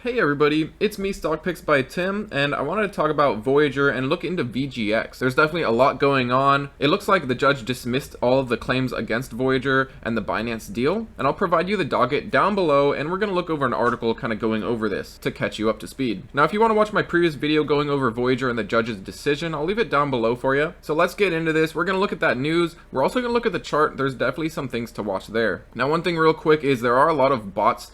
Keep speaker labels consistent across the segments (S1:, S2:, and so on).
S1: Hey everybody, it's me, Stock Picks by Tim, and I wanted to talk about Voyager and look into VGX. There's definitely a lot going on. It looks like the judge dismissed all of the claims against Voyager and the Binance deal, and I'll provide you the docket down below, and we're going to look over an article kind of going over this to catch you up to speed. Now, if you want to watch my previous video going over Voyager and the judge's decision, I'll leave it down below for you. So let's get into this. We're going to look at that news. We're also going to look at the chart. There's definitely some things to watch there. Now, one thing real quick is there are a lot of bots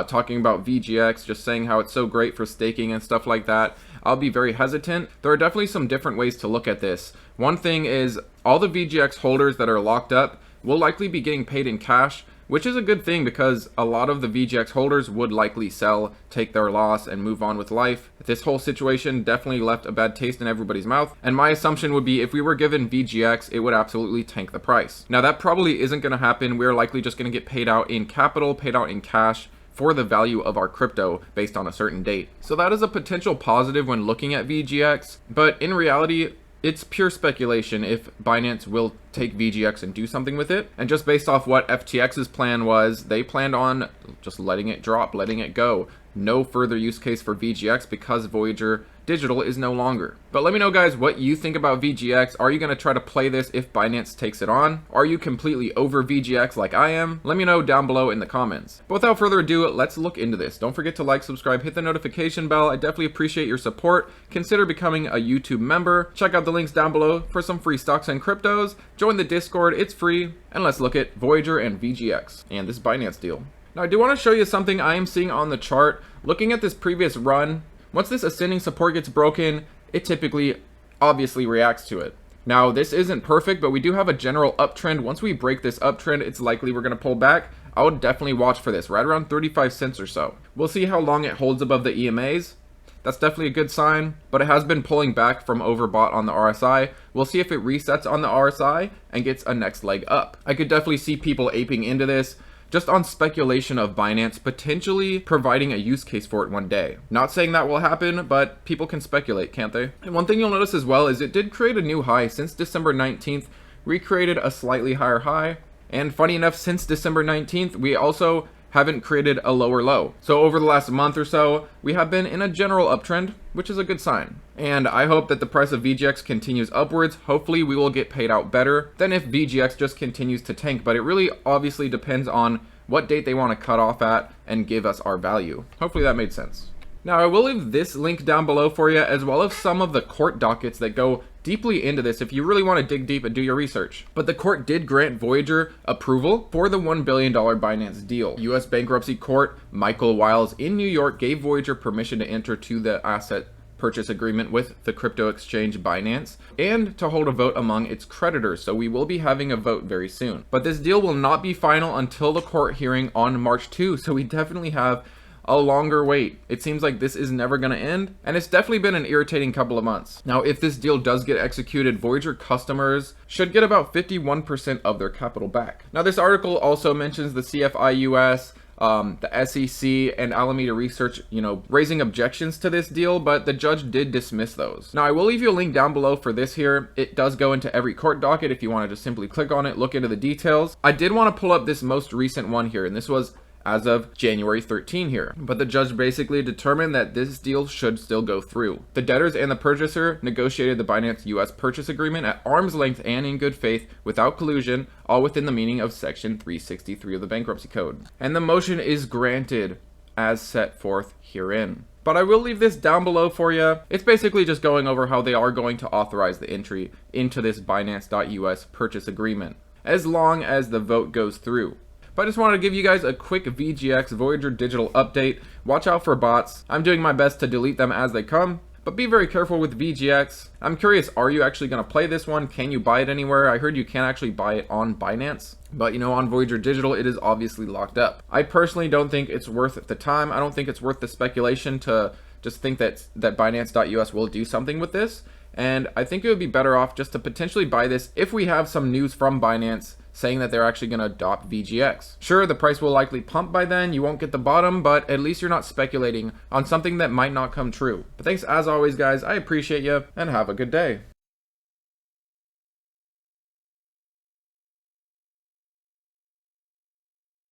S1: talking about VGX, just saying how it's so great for staking and stuff like that. I'll be very hesitant. There are definitely some different ways to look at this. One thing is all the VGX holders that are locked up will likely be getting paid in cash, which is a good thing because a lot of the VGX holders would likely sell, take their loss, and move on with life. This whole situation definitely left a bad taste in everybody's mouth, and my assumption would be if we were given VGX, it would absolutely tank the price. Now, that probably isn't going to happen. We're likely just going to get paid out in capital, paid out in cash, for the value of our crypto based on a certain date. So that is a potential positive when looking at VGX, but in reality, it's pure speculation if Binance will take VGX and do something with it. And just based off what FTX's plan was, they planned on just letting it drop, letting it go. No further use case for VGX because Voyager Digital is no longer. But let me know, guys, what you think about VGX. Are you going to try to play this if Binance takes it on? Are you completely over VGX like I am? Let me know down below in the comments. But without further ado, let's look into this. Don't forget to like, subscribe, hit the notification bell. I definitely appreciate your support. Consider becoming a YouTube member. Check out the links down below for some free stocks and cryptos. Join the Discord, it's free. And let's look at Voyager and VGX and this Binance deal. Now, I do want to show you something I am seeing on the chart. Looking at this previous run, once this ascending support gets broken, it typically obviously reacts to it. Now, this isn't perfect, but we do have a general uptrend. Once we break this uptrend, it's likely we're going to pull back. I would definitely watch for this, right around 35 cents or so. We'll see how long it holds above the EMAs. That's definitely a good sign, but it has been pulling back from overbought on the RSI. We'll see if it resets on the RSI and gets a next leg up. I could definitely see people aping into this, just on speculation of Binance potentially providing a use case for it one day. Not saying that will happen, but people can speculate, can't they? And one thing you'll notice as well is it did create a new high since December 19th, recreated a slightly higher high. And funny enough, since December 19th, we also haven't created a lower low. So over the last month or so, we have been in a general uptrend, which is a good sign. And I hope that the price of VGX continues upwards. Hopefully we will get paid out better than if VGX just continues to tank, but it really obviously depends on what date they want to cut off at and give us our value. Hopefully that made sense. Now, I will leave this link down below for you, as well as some of the court dockets that go deeply into this if you really want to dig deep and do your research. But the court did grant Voyager approval for the $1 billion Binance deal. U.S. Bankruptcy Court, Michael Wiles in New York, gave Voyager permission to enter to the asset purchase agreement with the crypto exchange Binance and to hold a vote among its creditors. So we will be having a vote very soon. But this deal will not be final until the court hearing on March 2. So we definitely have a longer wait. It seems like this is never going to end, and it's definitely been an irritating couple of months. Now, if this deal does get executed, Voyager customers should get about 51% of their capital back. Now, this article also mentions the CFI-US, the SEC, and Alameda Research, raising objections to this deal, but the judge did dismiss those. Now, I will leave you a link down below for this here. It does go into every court docket if you want to just simply click on it, look into the details. I did want to pull up this most recent one here, and this was as of January 13 here. But the judge basically determined that this deal should still go through. The debtors and the purchaser negotiated the Binance US purchase agreement at arm's length and in good faith without collusion, all within the meaning of section 363 of the Bankruptcy Code. And the motion is granted as set forth herein. But I will leave this down below for you. It's basically just going over how they are going to authorize the entry into this Binance.US purchase agreement, as long as the vote goes through. But I just wanted to give you guys a quick VGX Voyager Digital update. Watch out for bots. I'm doing my best to delete them as they come, but be very careful with VGX. I'm curious, are you actually going to play this one? Can you buy it anywhere? I heard you can actually buy it on Binance, but on Voyager Digital, it is obviously locked up. I personally don't think it's worth the time. I don't think it's worth the speculation to just think that Binance.us will do something with this. And I think it would be better off just to potentially buy this if we have some news from Binance saying that they're actually going to adopt VGX. Sure, the price will likely pump by then, you won't get the bottom, but at least you're not speculating on something that might not come true. But thanks as always, guys. I appreciate you, and have a good day.